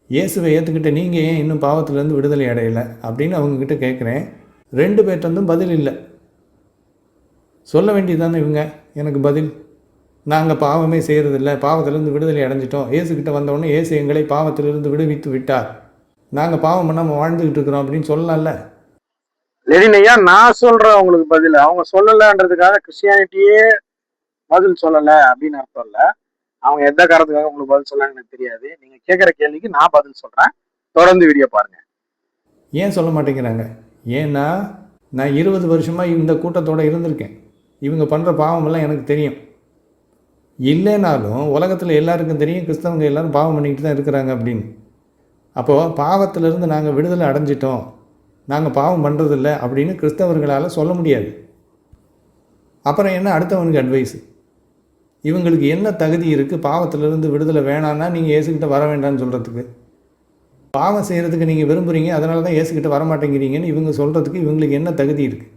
இயேசுவை ஏற்றுக்கிட்ட நீங்கள் ஏன் இன்னும் பாவத்திலேருந்து விடுதலை அடையலை அப்படின்னு அவங்கக்கிட்ட கேட்குறேன். 2 பேர்ட்டந்தும் பதில் இல்லை. சொல்ல வேண்டியதானே இவங்க எனக்கு பதில். நாங்கள் பாவமே செய்கிறதில்ல, பாவத்திலேருந்து விடுதலை அடைஞ்சிட்டோம், இயேசுக்கிட்ட வந்தோடனே இயேசு எங்களை பாவத்திலிருந்து விடுவித்து விட்டார், நாங்கள் பாவம் பண்ணாமல் வாழ்ந்துக்கிட்டு இருக்கிறோம் அப்படின்னு சொல்லலாம்ல. லெனினையா நான் சொல்கிறேன் உங்களுக்கு பதில். அவங்க சொல்லலைன்றதுக்காக கிறிஸ்டியானிட்டியே பதில் சொல்லலை அப்படின்னு அர்த்தம் இல்லை. அவங்க எந்த காரணத்துக்காக உங்களுக்கு பதில் சொல்லலான்னு எனக்கு தெரியாது. நீங்கள் கேட்குற கேள்விக்கு நான் பதில் சொல்கிறேன். தொடர்ந்து வீடியோ பாருங்கள். ஏன் சொல்ல மாட்டேங்கிறாங்க? ஏன்னா நான் 20 வருஷமாக இந்த கூட்டத்தோடு இருந்திருக்கேன். இவங்க பண்ணுற பாவமெல்லாம் எனக்கு தெரியும். இல்லைனாலும் உலகத்தில் எல்லாருக்கும் தெரியும் கிறிஸ்தவங்க எல்லோரும் பாவம் பண்ணிக்கிட்டு தான் இருக்கிறாங்க அப்படின்னு. அப்போது பாவத்திலிருந்து நாங்கள் விடுதலை அடைஞ்சிட்டோம், நாங்கள் பாவம் பண்ணுறதில்ல அப்படின்னு கிறிஸ்தவர்களால் சொல்ல முடியாது. அப்புறம் என்ன அடுத்தவனுக்கு அட்வைஸு? இவங்களுக்கு என்ன தகுதி இருக்குது பாவத்திலிருந்து விடுதலை வேணான்னா நீங்கள் இயேசுக்கிட்ட வர வேண்டாம்னு சொல்கிறதுக்கு? பாவம் செய்கிறதுக்கு நீங்கள் விரும்புகிறீங்க, அதனால தான் இயேசுக்கிட்ட வர மாட்டேங்கிறீங்கன்னு இவங்க சொல்கிறதுக்கு இவங்களுக்கு என்ன தகுதி இருக்குது?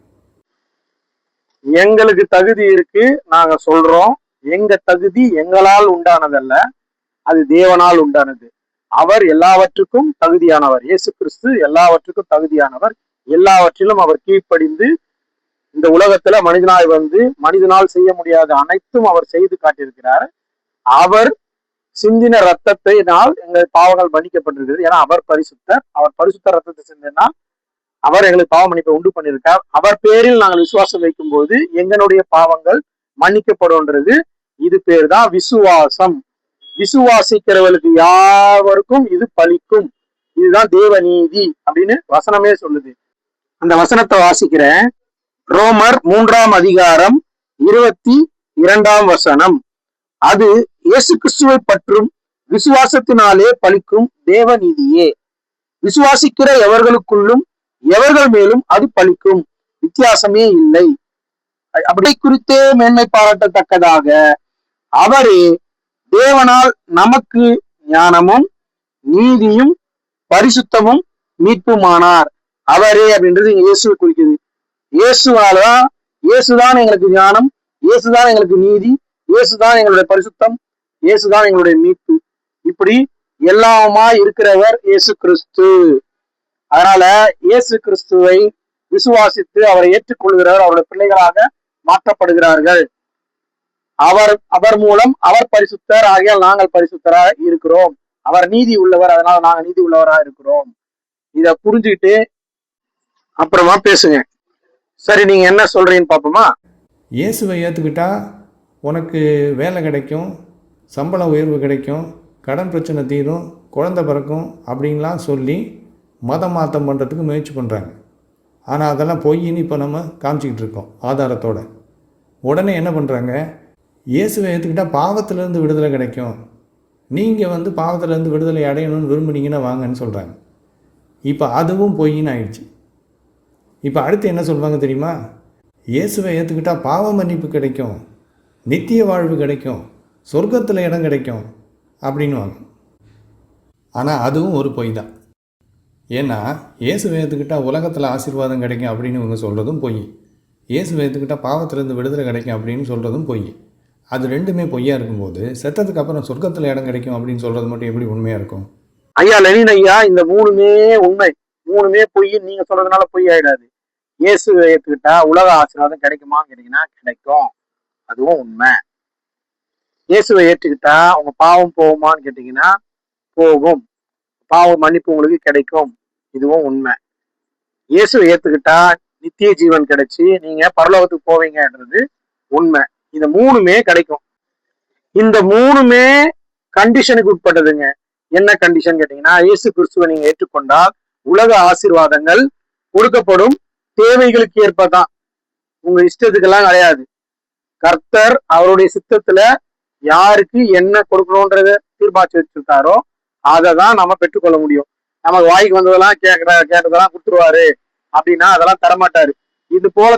எங்களுக்கு தகுதி இருக்கு, நாங்க சொல்றோம். எங்க தகுதி எங்களால் உண்டானதல்ல, அது தேவனால் உண்டானது. அவர் எல்லாவற்றுக்கும் தகுதியானவர். இயேசு கிறிஸ்து எல்லாவற்றுக்கும் தகுதியானவர். எல்லாவற்றிலும் அவர் கீழ்ப்படிந்து இந்த உலகத்துல மனிதனாய் வந்து மனிதனால் செய்ய முடியாத அனைத்தும் அவர் செய்து காட்டியிருக்கிறார். அவர் சிந்தின ரத்தத்தினால் எங்கள் பாவங்கள் மன்னிக்கப்பட்டிருக்கிறது. ஏன்னா அவர் பரிசுத்தர். அவர் பரிசுத்த ரத்தத்தை சிந்தினால் அவர் எங்களுக்கு பாவ மன்னிப்பை உண்டு பண்ணியிருக்கார். அவர் பேரில் நாங்கள் விசுவாசம் வைக்கும் போது எங்களுடைய பாவங்கள் மன்னிக்கப்படும்ன்றது. இது பேர் தான் விசுவாசம். விசுவாசிக்கிறவர்களுக்கு யாவருக்கும் இது பலிக்கும். இதுதான் தேவ நீதி அப்படின்னு வசனமே சொல்லுது. அந்த வசனத்தை வாசிக்கிறேன். ரோமர் 3ஆம் அதிகாரம் 22ஆம் வசனம். அது இயேசு கிறிஸ்துவை பற்றும் விசுவாசத்தினாலே பலிக்கும் தேவ நீதியே. விசுவாசிக்கிற எவர்களுக்குள்ளும் எவர்கள் மேலும் அது பலிக்கும், வித்தியாசமே இல்லை. அப்படி குறித்தே மேன்மை பாராட்டத்தக்கதாக அவரே தேவனால் நமக்கு ஞானமும் நீதியும் பரிசுத்தமும் மீட்புமானார். அவரே அப்படின்றது இங்க இயேசுவை குறிக்குது. இயேசுவாலதான், இயேசுதான் எங்களுக்கு ஞானம், இயேசுதான் எங்களுக்கு நீதி, இயேசுதான் எங்களுடைய பரிசுத்தம், இயேசுதான் எங்களுடைய மீட்பு. இப்படி எல்லாமா இருக்கிறவர் இயேசு கிறிஸ்து. அதனால இயேசு கிறிஸ்துவை விசுவாசித்து அவரை ஏற்றுக்கொள்கிறவர் அவருடைய பிள்ளைகளாக மாற்றப்படுகிறார்கள். அவர் மூலம் அவர் பரிசுத்தர், ஆகியால் நாங்கள் பரிசுத்தராக இருக்கிறோம். அவர் நீதி உள்ளவர், அதனால நாங்கள் நீதி உள்ளவராக இருக்கிறோம். இத புரிஞ்சுக்கிட்டு அப்புறமா பேசுங்க. சரி, நீங்க என்ன சொல்றீங்கன்னு பாப்போமா? இயேசுவை ஏற்றுக்கிட்டா உனக்கு வேலை கிடைக்கும், சம்பள உயர்வு கிடைக்கும், கடன் பிரச்சனை தீரும், குழந்தை பிறக்கும் அப்படின்லாம் சொல்லி மதம் மாற்றம் பண்ணுறதுக்கு முயற்சி பண்ணுறாங்க. ஆனால் அதெல்லாம் பொய்ன்னு இப்போ நம்ம காமிச்சிக்கிட்டு இருக்கோம் ஆதாரத்தோட. உடனே என்ன பண்ணுறாங்க? இயேசுவை ஏற்றுக்கிட்டால் பாவத்திலேருந்து விடுதலை கிடைக்கும், நீங்கள் பாவத்திலேருந்து விடுதலை அடையணும்னு விரும்புனீங்கன்னா வாங்கன்னு சொல்கிறாங்க. இப்போ அதுவும் பொய்ன்னு ஆயிடுச்சு. இப்போ அடுத்து என்ன சொல்லுவாங்க தெரியுமா? இயேசுவை ஏற்றுக்கிட்டால் பாவ மன்னிப்பு கிடைக்கும், நித்திய வாழ்வு கிடைக்கும், சொர்க்கத்தில் இடம் கிடைக்கும் அப்படின்வாங்க. ஆனால் அதுவும் ஒரு பொய் தான். ஏன்னா இயேசுவை ஏற்றுக்கிட்டால் உலகத்தில் ஆசீர்வாதம் கிடைக்கும் அப்படின்னு இவங்க சொல்கிறதும் பொய். இயேசுவை ஏற்றுக்கிட்டால் பாவத்திலேருந்து விடுதலை கிடைக்கும் அப்படின்னு சொல்கிறதும் பொய். அது ரெண்டுமே பொய்யா இருக்கும்போது செத்ததுக்கு அப்புறம் சொர்க்கத்தில் இடம் கிடைக்கும் அப்படின்னு சொல்கிறது மட்டும் எப்படி உண்மையாக இருக்கும்? ஐயா லெனின் ஐயா, இந்த மூணுமே உண்மை, மூணுமே பொய். நீங்க சொல்றதுனால பொய் ஆயிடாது. இயேசுவை ஏற்றுக்கிட்டா உலக ஆசீர்வாதம் கிடைக்குமான்னு கேட்டீங்கன்னா கிடைக்கும், அதுவும் உண்மை. இயேசுவை ஏற்றுக்கிட்டா உங்க பாவம் போகுமான்னு கேட்டீங்கன்னா போகும், பாவ மன்னிப்பு உங்களுக்கு கிடைக்கும், இதுவும் உண்மை. இயேசுவை ஏத்துக்கிட்டா நித்திய ஜீவன் கிடைச்சி நீங்க பரலோகத்துக்கு போவீங்கன்றது உண்மை. இந்த மூணுமே கிடைக்கும். இந்த மூணுமே கண்டிஷனுக்கு உட்பட்டதுங்க. என்ன கண்டிஷன் கேட்டீங்கன்னா, இயேசு கிறிஸ்துவை நீங்க ஏற்றுக்கொண்டால் உலக ஆசீர்வாதங்கள் கொடுக்கப்படும். தேவைகளுக்கு ஏற்பதான், உங்க இஷ்டத்துக்கெல்லாம் கிடையாது. கர்த்தர் அவருடைய சித்தத்துல யாருக்கு என்ன கொடுக்கணும்ன்றத தீர்மானிச்சு வச்சிருக்காரோ அதை தான் நம்ம பெற்றுக்கொள்ள முடியும். நமக்கு வாய்க்கு வந்ததெல்லாம் கேட்டதெல்லாம் கொடுத்துருவாரு அப்படின்னா அதெல்லாம் தரமாட்டாரு. இது போல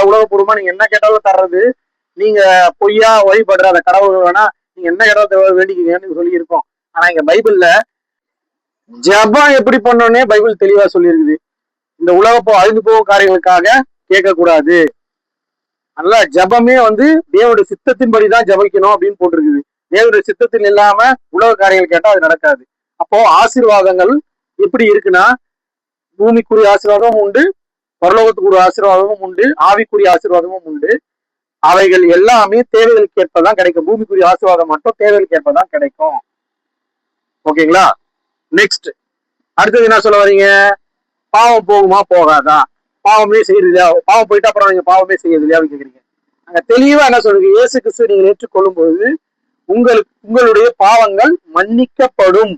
உலகப்பூர்வமா நீங்க என்ன கேட்டாலும் தர்றது. நீங்க பொய்யா வழிபடுற அந்த கடவுள் வேணா நீங்க என்ன கேட்டாலும் வேண்டிக்கீங்கன்னு சொல்லி இருக்கோம். ஆனா இங்க பைபிள்ல ஜெபம் எப்படி பண்ணோன்னே பைபிள் தெளிவா சொல்லியிருக்குது. இந்த உலகப்போ அழிந்து போகும் காரியங்களுக்காக கேட்கக்கூடாது. அதனால ஜபமே தேவனுடைய சித்தத்தின்படிதான் ஜபிக்கணும் அப்படின்னு போட்டிருக்குது. தேவனுடைய சித்தத்தில் இல்லாம உலக காரியங்கள் கேட்டா அது நடக்காது. அப்போ ஆசீர்வாதங்கள் எப்படி இருக்குன்னா, பூமிக்குரிய ஆசீர்வாதமும் உண்டு, பரலோகத்துக்குரிய ஆசீர்வாதமும் உண்டு, ஆவிக்குரிய ஆசீர்வாதமும் உண்டு. அவைகள் எல்லாமே தேவைகளுக்கு ஏற்பதான் கிடைக்கும். பூமிக்குரிய ஆசீர்வாதம் மட்டும் தேவைகளுக்கு ஏற்பதான் கிடைக்கும். ஓகேங்களா? நெக்ஸ்ட் அடுத்தது என்ன சொல்ல வரீங்க? பாவம் போகுமா போகாதா? பாவமே செய்யறது இல்லையா? பாவம் போயிட்டு அப்புறம் நீங்க பாவமே செய்யறது இல்லையா அப்படின்னு கேக்குறீங்க. அங்க தெளிவா என்ன சொல்றீங்க? இயேசு கிறிஸ்து நீங்கள் ஏற்றுக்கொள்ளும் போது உங்களுடைய பாவங்கள் மன்னிக்கப்படும்.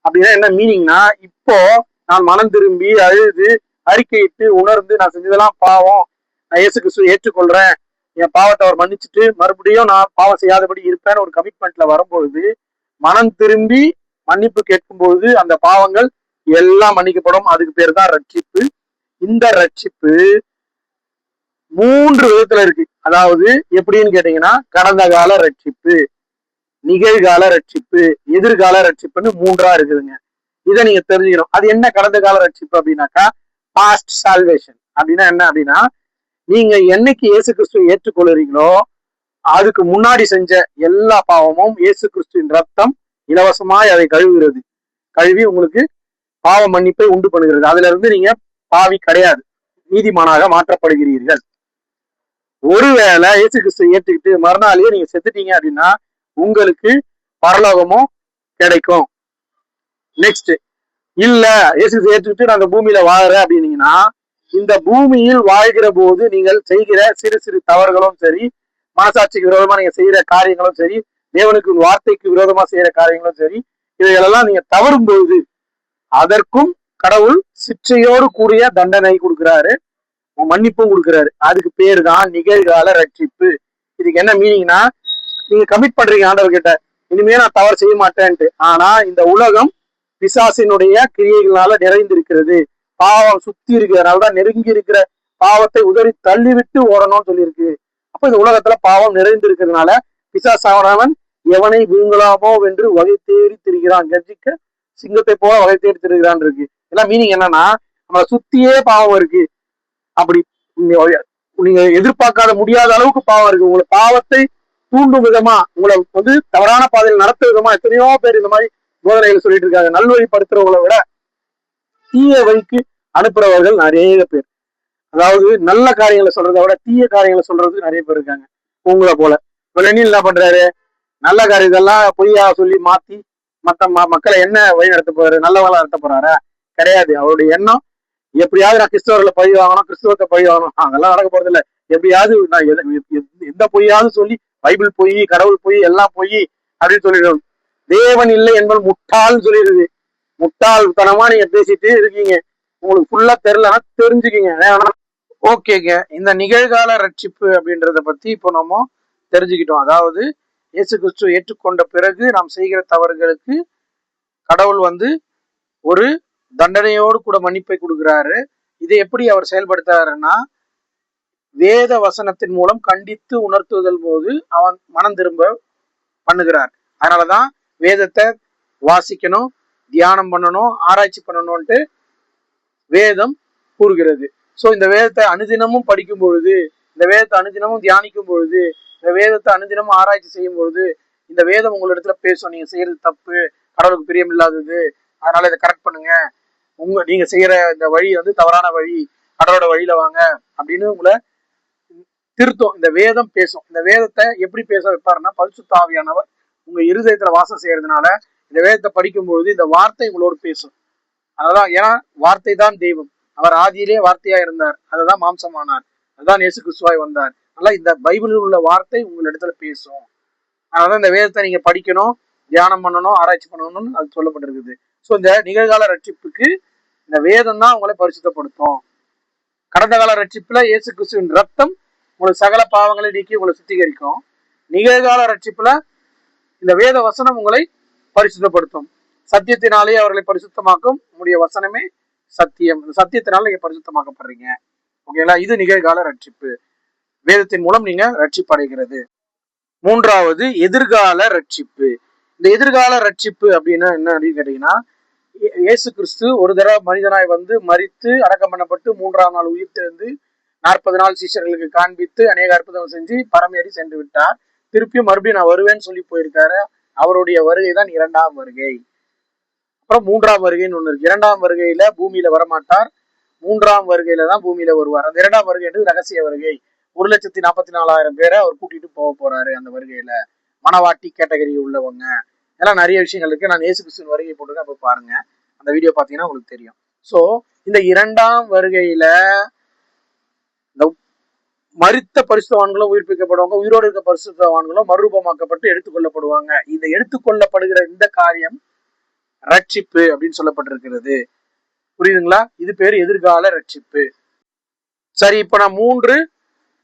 அப்படின்னா என்ன மீனிங்னா, இப்போ நான் மனம் திரும்பி அழுது அறிக்கையிட்டு உணர்ந்து நான் செஞ்சதெல்லாம் பாவம், நான் இயேசு கிறிஸ்துவை ஏற்றுக்கொள்றேன், என் பாவத்தை அவர் மன்னிச்சுட்டு மறுபடியும் நான் பாவம் செய்யாதபடி இருப்பேன்னு ஒரு கமிட்மெண்ட்ல வரும்பொழுது, மனம் திரும்பி மன்னிப்பு கேட்கும்போது அந்த பாவங்கள் எல்லாம் மன்னிக்கப்படும். அதுக்கு பேர் தான் ரட்சிப்பு. இந்த ரட்சிப்பு 3 விதத்துல இருக்கு. அதாவது எப்படின்னு கேட்டீங்கன்னா, கடந்த கால ரட்சிப்பு, நிகழ்கால ரட்சிப்பு, எதிர்கால ரட்சிப்புன்னு 3ஆ இருக்குதுங்க. இதை நீங்க தெரிஞ்சுக்கணும். அது என்ன கடந்த கால ரட்சிப்பு அப்படின்னாக்கா, பாஸ்ட் சால்வேஷன் அப்படின்னா என்ன அப்படின்னா, நீங்க என்னைக்கு இயேசு கிறிஸ்துவை ஏற்றுக்கொள்றீங்களோ அதுக்கு முன்னாடி செஞ்ச எல்லா பாவமும் இயேசு கிறிஸ்துவின் ரத்தம் இலவசமாய் அதை கழுவுகிறது. கழுவி உங்களுக்கு பாவ மன்னிப்பை உண்டு பண்ணுகிறது. அதுல இருந்து நீங்க பாவி கிடையாது, நீதிமானாக மாற்றப்படுகிறீர்கள். ஒருவேளை இயேசு கிறிஸ்துவை ஏற்றுக்கிட்டு மறுநாளையே நீங்க செத்துட்டீங்க அப்படின்னா உங்களுக்கு பரலோகமும் கிடைக்கும். நெக்ஸ்ட், இல்ல இயேசு ஏற்றுக்கிட்டு நான் அந்த பூமியில வாழறேன் அப்படின்னீங்கன்னா, இந்த பூமியில் வாழ்கிற போது நீங்கள் செய்கிற சிறு சிறு தவறுகளும் சரி, மனசாட்சிக்கு விரோதமா நீங்க செய்யற காரியங்களும் சரி, தேவனுக்கு வார்த்தைக்கு விரோதமா செய்யற காரியங்களும் சரி, இதையெல்லாம் நீங்க தவறும் பொழுது அதற்கும் கடவுள் சிற்றையோடு கூடிய தண்டனை கொடுக்கிறாரு, மன்னிப்பும் கொடுக்கிறாரு. அதுக்கு பேரு தான் நிகழ்கால ரட்சிப்பு. இதுக்கு என்ன மீனிங்னா, நீங்க கமிட் பண்றீங்க ஆண்டவர்கிட்ட, இனிமே நான் தவறு செய்ய மாட்டேன்ட்டு. ஆனா இந்த உலகம் பிசாசினுடைய கிரியைகளால நிறைந்திருக்கிறது, பாவம் சுத்தி இருக்கிறதுனாலதான் நெருங்கி இருக்கிற பாவத்தை உதறி தள்ளிவிட்டு ஓடணும்னு சொல்லியிருக்கு. அப்ப இந்த உலகத்துல பாவம் நிறைந்து இருக்கிறதுனால பிசாசானவன் எவனை விழுங்கலாமோ என்று வகை தேடி திரிகிறான், கர்ஜிக்க சிங்கத்தை போல வகை தேடி திரிகிறான் இருக்கு. எல்லாம் மீனிங் என்னன்னா, நம்மளை சுத்தியே பாவம் இருக்கு. அப்படி நீங்க எதிர்பார்க்காத முடியாத அளவுக்கு பாவம் இருக்கு. உங்களை பாவத்தை தூண்டும் விதமா, உங்களை தவறான பாதையில் நடத்த விதமா எத்தனையோ பேர் இந்த மாதிரி போதனைகள் சொல்லிட்டு இருக்காங்க. நல்வழிப்படுத்துறவங்களை விட தீய வழிக்கு அனுப்புறவர்கள் நிறைய பேர். அதாவது நல்ல காரியங்களை சொல்றதை விட தீய காரியங்களை சொல்றதுக்கு நிறைய பேர் இருக்காங்க. உங்களை போல லெனின் என்ன பண்றாரு? நல்ல காரியத்தெல்லாம் பொய்யா சொல்லி மாத்தி மக்களை என்ன வழி நடத்த போறாரு? நல்லவங்களா நடத்த போறாரா? கிடையாது. அவருடைய எண்ணம் எப்படியாவது நான் கிறிஸ்தவர்களை பழி வாங்கணும், கிறிஸ்தவத்தை பழி வாங்கணும், அதெல்லாம் நடக்க போறது இல்லை. எப்படியாவது நான் எந்த பொய்யாவது சொல்லி பைபிள் பொய், கடவுள் பொய், எல்லாம் பொய் அப்படின்னு சொல்லிடுறோம். தேவன் இல்லை என்பது முட்டாள்னு சொல்லிடுது. முட்டாள்தனமா நீங்க பேசிட்டு இருக்கீங்க. உங்களுக்கு ஃபுல்லா தெரியலன்னா தெரிஞ்சுக்கிங்க. ஓகேங்க, இந்த நிகழ்கால ரட்சிப்பு அப்படின்றத பத்தி இப்போ நம்ம தெரிஞ்சுக்கிட்டோம். அதாவது இயேசு கிறிஸ்துவை ஏற்றுக்கொண்ட பிறகு நாம் செய்கிற தவறுகளுக்கு கடவுள் ஒரு தண்டனையோடு கூட மன்னிப்பை கொடுக்கிறாரு. இதை எப்படி அவர் செயல்படுத்துறாருன்னா, வேத வசனத்தின் மூலம் கண்டித்து உணர்த்துதல் போது அவன் மனம் திரும்ப பண்ணுகிறார். அதனாலதான் வேதத்தை வாசிக்கணும், தியானம் பண்ணணும், ஆராய்ச்சி பண்ணணும்ட்டு வேதம் கூறுகிறது. சோ இந்த வேதத்தை அனுதினமும் படிக்கும் பொழுது, இந்த வேதத்தை அனுதினமும் தியானிக்கும் பொழுது, இந்த வேதத்தை அனுதினமும் ஆராய்ச்சி செய்யும் பொழுது இந்த வேதம் உங்களிடத்துல பேசும். நீங்க செய்யறது தப்பு, கடவுளுக்கு பிரியம் இல்லாதது, அதனால இதை கரெக்ட் பண்ணுங்க, நீங்க செய்யற இந்த வழி தவறான வழி, கடவுளோட வழியில வாங்க அப்படின்னு உங்களை திருத்தம். இந்த வேதம் பேசும். இந்த வேதத்தை எப்படி பேச வைப்பாருன்னா, பரிசுத்த ஆவியானவர் உங்க இருதயத்துல வாசம் செய்யறதுனால இந்த வேதத்தை படிக்கும்பொழுது இந்த வார்த்தை உங்களோடு பேசும். அததான், ஏன்னா வார்த்தை தான் தெய்வம். அவர் ஆதியிலே வார்த்தையா இருந்தார், அதுதான் மாம்சமானார், அதுதான் இயேசு கிறிஸ்துவாய் வந்தார். அதனால இந்த பைபிளில் உள்ள வார்த்தை உங்களிடத்துல பேசும். அதனாலதான் இந்த வேதத்தை நீங்க படிக்கணும், தியானம் பண்ணணும், ஆராய்ச்சி பண்ணணும்னு அது சொல்லப்பட்டிருக்குது. ஸோ இந்த நிகழ்கால ரட்சிப்புக்கு இந்த வேதம் தான் உங்களை பரிசுத்தப்படுத்தும். கடந்த கால ரட்சிப்புல இயேசு கிறிஸ்துவின் ரத்தம் உங்களுக்கு சகல பாவங்களை நீக்கி உங்களை சுத்திகரிக்கும். நிகழ்கால ரட்சிப்புல இந்த வேத வசனம் உங்களை பரிசுத்தப்படுத்தும். சத்தியத்தினாலே அவர்களை பரிசுத்தமாக்கும். உங்களுடைய வசனமே சத்தியம். இந்த சத்தியத்தினால நீங்க பரிசுத்தமாக்கப்படுறீங்க. ஓகேங்களா? இது நிகழ்கால ரட்சிப்பு. வேதத்தின் மூலம் நீங்க ரட்சிப்படைகிறது. மூன்றாவது, எதிர்கால ரட்சிப்பு. இந்த எதிர்கால ரட்சிப்பு அப்படின்னா என்ன அப்படின்னு கேட்டீங்கன்னா, இயேசு கிறிஸ்து ஒரு தடவை மனிதனாய் மரித்து அடக்கம் பண்ணப்பட்டு 3ஆம் நாள் உயிர்த்தெழுந்து 40 நாள் சீஷர்களுக்கு காண்பித்து அநேக அற்புதம் செஞ்சு பரமேறி சென்று விட்டார். திருப்பியும் மறுபடியும் நான் வருவேன்னு சொல்லி போயிருக்காரு. அவருடைய வருகை தான் 2ஆம் வருகை. அப்புறம் மூன்றாம் வருகைன்னு ஒண்ணு இருக்கு. இரண்டாம் வருகையில பூமியில வரமாட்டார், மூன்றாம் வருகையில தான் பூமியில வருவார். அந்த இரண்டாம் வருகைன்றது ரகசிய வருகை. 1,44,000 பேரை அவர் கூட்டிட்டு போக போறாரு அந்த வருகையில. மணவாட்டி கேட்டகரி உள்ளவங்க எல்லாம் நிறைய விஷயங்கள் இருக்கு. நான் இயேசு கிறிஸ்துவின் வருகை போட்டுருக்கேன், அப்ப பாருங்க. அந்த வீடியோ பாத்தீங்கன்னா உங்களுக்கு தெரியும். சோ இந்த இரண்டாம் வருகையில இந்த மரித்த பரிசுத்தவான்களும் உயிர்ப்பிக்கப்படுவாங்க, உயிரோடு இருக்க பரிசுத்தவான்களும் மறுரூபமாக்கப்பட்டு எடுத்துக்கொள்ளப்படுவாங்க. இந்த எடுத்துக்கொள்ளப்படுகிற இந்த காரியம் ரட்சிப்பு அப்படின்னு சொல்லப்பட்டிருக்கிறது. புரியுதுங்களா? இது பேரு எதிர்கால ரட்சிப்பு. சரி, இப்ப நான் 3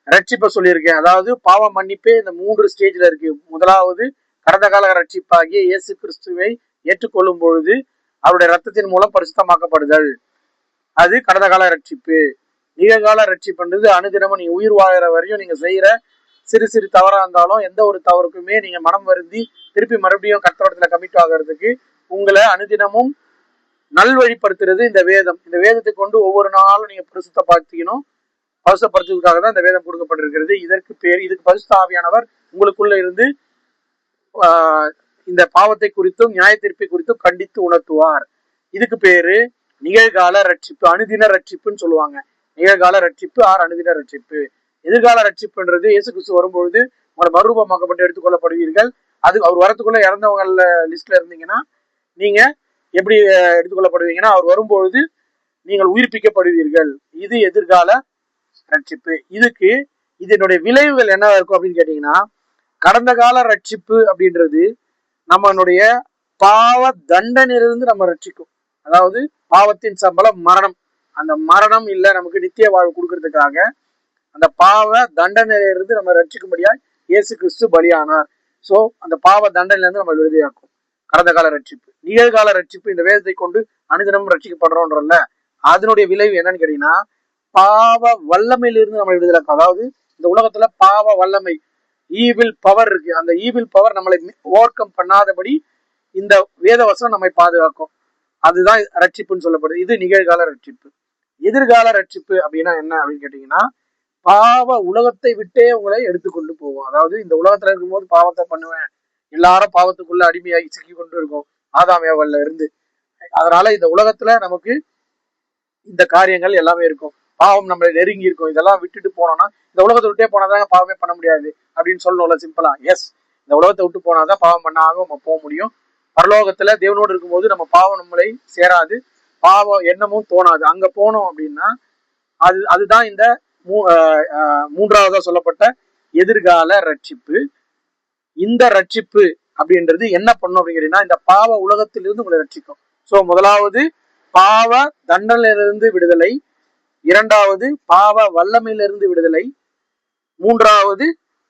ரட்சிப்பை சொல்லியிருக்கேன். அதாவது பாவ மன்னிப்பே இந்த 3 ஸ்டேஜ்ல இருக்கு. முதலாவது கடந்த கால ரட்சிப்பாகிய இயேசு கிறிஸ்துவை ஏற்றுக்கொள்ளும் பொழுது அவருடைய ரத்தத்தின் மூலம் பரிசுத்தமாக்கப்படுதல், அது கடந்த கால ரட்சிப்பு. நிகழ்கால ரட்சிப்புன்றது அனுதினமும் நீங்க உயிர் வாழற வரையும் நீங்க செய்யற சிறு சிறு தவறா இருந்தாலும் எந்த ஒரு தவறுக்குமே நீங்க மனம் வருந்தி திருப்பி மறுபடியும் கர்த்தரிடத்துல கமிட் ஆகிறதுக்கு உங்களை அனுதினமும் நல்வழிப்படுத்துறது இந்த வேதம். இந்த வேதத்தை கொண்டு ஒவ்வொரு நாளும் நீங்க பரிசுத்தப்படுத்திக்கணும். பரிசுத்தப்படுத்துவதற்காக தான் இந்த வேதம் கொடுக்கப்பட்டிருக்கிறது. இதுக்கு பரிசுத்த ஆவியானவர் உங்களுக்குள்ள இருந்து இந்த பாவத்தை குறித்தும் நியாய தீர்ப்பை குறித்தும் கண்டித்து உணர்த்துவார். இதுக்கு பேரு நிகழ்கால ரட்சிப்பு, அனுதின ரட்சிப்புன்னு சொல்லுவாங்க. நிகழ்கால ரட்சிப்பு அனுதின ரட்சிப்பு. எதிர்கால ரட்சிப்புன்றது இயேசு கிறிஸ்து வரும்பொழுது உங்களை மறுரூபமாக்கப்பட்டு எடுத்துக்கொள்ளப்படுவீர்கள். அது அவர் வரத்துக்குள்ள இறந்தவங்கள லிஸ்ட்ல இருந்தீங்கன்னா நீங்க எப்படி எடுத்துக்கொள்ளப்படுவீங்கன்னா அவர் வரும்பொழுது நீங்கள் உயிர்ப்பிக்கப்படுவீர்கள். இது எதிர்கால ரட்சிப்பு. இதனுடைய விளைவுகள் என்ன இருக்கும் அப்படின்னு கேட்டீங்கன்னா, கடந்த கால ரட்சிப்பு அப்படின்றது நம்மளுடைய பாவ தண்டனையிலிருந்து நம்ம ரட்சிக்கும். அதாவது பாவத்தின் சம்பளம் மரணம். அந்த மரணம் இல்ல நமக்கு நித்திய வாழ்வு கொடுக்கறதுக்காக அந்த பாவ தண்டனையிலிருந்து நம்ம ரட்சிக்கும்படியா இயேசு கிறிஸ்து பலியானார். சோ அந்த பாவ தண்டனையிலிருந்து நம்ம விடுதலையாக்கும் கடந்த கால ரட்சிப்பு. நிகழ்கால ரட்சிப்பு இந்த வேதத்தை கொண்டு அனுதினமும் ரட்சிக்கப்படுறோம்ன்றல்ல, அதனுடைய விளைவு என்னன்னு கேட்டீங்கன்னா, பாவ வல்லமையிலிருந்து நம்ம விடுதலையாக்கும். அதாவது இந்த உலகத்துல பாவ வல்லமை, ஈவில் பவர் இருக்கு. அந்த ஈவில் பவர் நம்மளை ஓவர் கம் பண்ணாதபடி இந்த வேத வசனம் நம்மை பாதுகாக்கும். அதுதான் ரட்சிப்புன்னு சொல்லப்படுது. இது நிகழ்கால ரட்சிப்பு. எதிர்கால ரட்சிப்பு அப்படின்னா என்ன அப்படின்னு கேட்டீங்கன்னா, பாவ உலகத்தை விட்டே உங்களை எடுத்துக்கொண்டு போவோம். அதாவது இந்த உலகத்துல இருக்கும்போது பாவத்தை பண்ணுவேன், எல்லாரும் பாவத்துக்குள்ள அடிமையாகி சிக்கி கொண்டு இருக்கும் ஆதாம் ஏவாள்ல இருந்து. அதனால இந்த உலகத்துல நமக்கு இந்த காரியங்கள் எல்லாமே இருக்கும். பாவம் நம்மளை நெருங்கி இருக்கும். இதெல்லாம் விட்டுட்டு போனோம்னா, இந்த உலகத்தை விட்டே போனாதான் பாவமே பண்ண முடியாது அப்படின்னு சொல்லணும்ல சிம்பிளா. எஸ், இந்த உலகத்தை விட்டு போனாதான் பாவம் பண்ணாக நம்ம போக முடியும். பரலோகத்துல தேவனோடு இருக்கும்போது நம்ம பாவம் நம்மளை சேராது, பாவம் எண்ணமும் தோணாது. அங்க போனோம் அப்படின்னா அதுதான் இந்த மூன்றாவதா சொல்லப்பட்ட எதிர்கால ரட்சிப்பு. இந்த ரட்சிப்பு அப்படின்றது என்ன பண்ணும் அப்படிங்கிறீங்கன்னா, இந்த பாவ உலகத்திலிருந்து உங்களை ரட்சிக்கும். சோ முதலாவது பாவ தண்டனையிலிருந்து விடுதலை, இரண்டாவது பாவ வல்லமையிலிருந்து விடுதலை, மூன்றாவது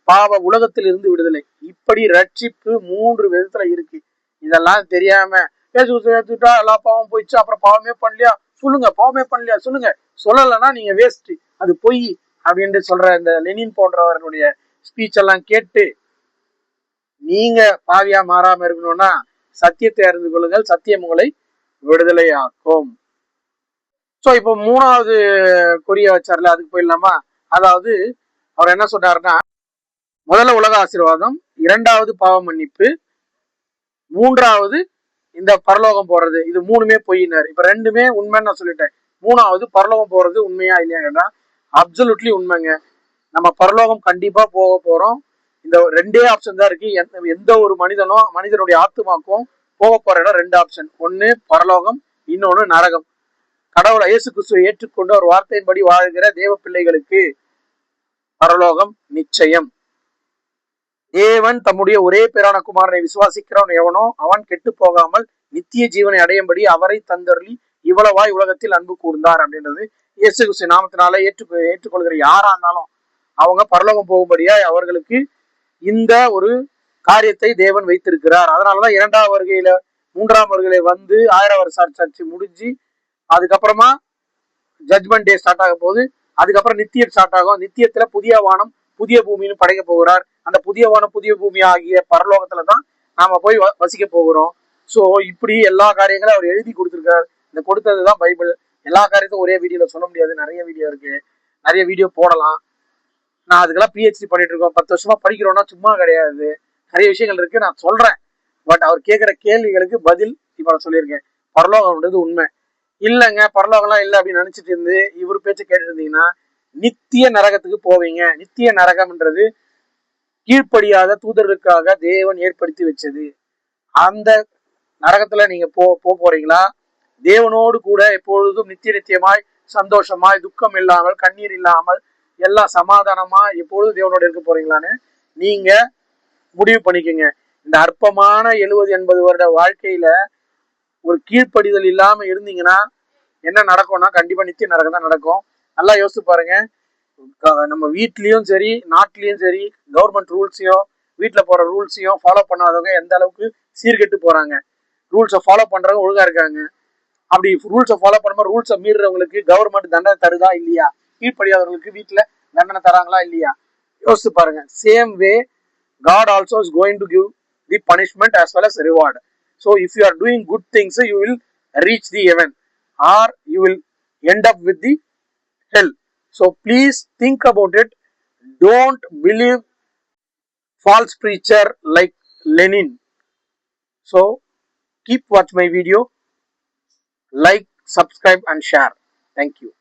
பாவ உலகத்திலிருந்து விடுதலை. இப்படி ரட்சிப்பு 3 விதத்துல இருக்கு. இதெல்லாம் தெரியாம ஏத்துட்டா எல்லா பாவம் போயிடுச்சு, அப்புறம் பாவமே பண்ணலையா சொல்லுங்க, பாவமே பண்ணலையா சொல்லுங்க, சொல்லலைன்னா நீங்க வேஸ்ட், அது பொய் அப்படின்னு சொல்ற இந்த லெனின் போன்றவர்களுடைய ஸ்பீச் எல்லாம் கேட்டு நீங்க பாவியா மாறாம இருக்கணும்னா சத்தியத்தை அறிந்து கொள்ளுங்கள், சத்தியம் உங்களை விடுதலை ஆக்கும். சோ இப்போ 3வது குறிய வச்சார்ல, அதுக்கு போயிடலாமா? அதாவது அவர் என்ன சொன்னாருன்னா, முதல்ல உலக ஆசீர்வாதம், இரண்டாவது பாவ மன்னிப்பு, மூன்றாவது இந்த பரலோகம் போறது. இது 3மே பொய்னாரு. இப்ப 2மே உண்மைன்னு நான் சொல்லிட்டேன். 3வது பரலோகம் போறது உண்மையா இல்லையாங்கன்னா அப்சல்யூட்லி உண்மைங்க. நம்ம பரலோகம் கண்டிப்பா போக போறோம். இந்த 2 ஆப்ஷன் தான் இருக்கு. எந்த ஒரு மனிதனுடைய ஆத்துமாக்கும் போக போற இடம் 2 ஆப்ஷன். ஒண்ணு பரலோகம், இன்னொன்னு நரகம். கடவுளை இயேசு கிறிஸ்துவை ஏற்றுக்கொண்டு ஒரு வார்த்தையின்படி வாழ்கிற தேவ பிள்ளைகளுக்கு பரலோகம் நிச்சயம். தேவன் தம்முடைய ஒரே பேரான குமாரனை விசுவாசிக்கிறவன் எவனோ அவன் கெட்டு போகாமல் நித்திய ஜீவனை அடையும்படி அவரை தந்தருளி இவ்வளவாய் உலகத்தில் அன்பு கூர்ந்தார் அப்படின்றது. இயேசு கிறிஸ்து நாமத்தினால ஏற்றுக்கொள்கிற யாரா இருந்தாலும் அவங்க பரலோகம் போகும்படியா அவர்களுக்கு இந்த ஒரு காரியத்தை தேவன் வைத்திருக்கிறார். அதனாலதான் 2ஆம் வருகையில 3ஆம் வருகையில வந்து 1000 வருஷ சர்ச்சை முடிஞ்சு அதுக்கப்புறமா ஜட்மெண்ட் டே ஸ்டார்ட் ஆக போகுது. அதுக்கப்புறம் நித்தியம் ஸ்டார்ட் ஆகும். நித்தியத்துல புதிய வானம் புதிய பூமின்னு படைக்க போகிறார். அந்த புதிய வானம் புதிய பூமி ஆகிய பரலோகத்துலதான் நாம போய் வசிக்க போகிறோம். சோ இப்படி எல்லா காரியங்களும் அவர் எழுதி கொடுத்திருக்காரு. இந்த கொடுத்ததுதான் பைபிள். எல்லா காரியத்தையும் ஒரே வீடியோல சொல்ல முடியாது, நிறைய வீடியோ இருக்கு, நிறைய வீடியோ போடலாம். நான் அதுக்கெல்லாம் PhD பண்ணிட்டு இருக்கோம், 10 வருஷமா படிக்கிறோம்னா சும்மா கிடையாது, நிறைய விஷயங்கள் இருக்கு நான் சொல்றேன். பட் அவர் கேட்கிற கேள்விகளுக்கு பதில் இப்ப நான் சொல்லியிருக்கேன். பரலோகம்ன்றது உண்மை. இல்லைங்க பரலோகம்லாம் இல்லை அப்படின்னு நினைச்சிட்டு இருந்து இவர் பேச்ச கேட்டு இருந்தீங்கன்னா நித்திய நரகத்துக்கு போவீங்க. நித்திய நரகம்ன்றது கீழ்ப்படியாத தூதர்களுக்காக தேவன் ஏற்படுத்தி வச்சது. அந்த நரகத்துல நீங்க போறீங்களா? தேவனோடு கூட எப்பொழுதும் நித்தியமாய் சந்தோஷமாய் துக்கம் இல்லாமல் கண்ணீர் இல்லாமல் எல்லாம் சமாதானமா எப்பொழுதும் தேவனோட இருக்க போறீங்களான்னு நீங்க முடிவு பண்ணிக்கோங்க. இந்த அற்பமான 70-80 வருட வாழ்க்கையில ஒரு கீழ்ப்படிதல் இல்லாம இருந்தீங்கன்னா என்ன நடக்கும்னா கண்டிப்பா நித்திய நரகம் தான் நடக்கும். நல்லா யோசிச்சு பாருங்க. நம்ம வீட்லயும் சரி நாட்டிலயும் சரி கவர்மெண்ட் ரூல்ஸையும் வீட்டுல போற ரூல்ஸையும் ஃபாலோ பண்ணாதவங்க எந்த அளவுக்கு சீர்கெட்டு போறாங்க. ரூல்ஸை ஃபாலோ பண்றவங்க ஒழுங்கா இருக்காங்க. அப்படி ரூல்ஸை ஃபாலோ பண்ணும்போது ரூல்ஸை மீறுறவங்களுக்கு கவர்மெண்ட் தண்டனை தருதா இல்லையா? கீழ்ப்படியாதவங்களுக்கு வீட்டுல தண்டனை தராங்களா இல்லையா? யோசிச்சு பாருங்க. Same way God also is going to give the punishment as well as reward. So if you are doing good things, you will reach the heaven or you will end up with the hell. So please think about it. Don't believe false preacher like Lenin. So keep watch my video, like, subscribe and share. Thank you.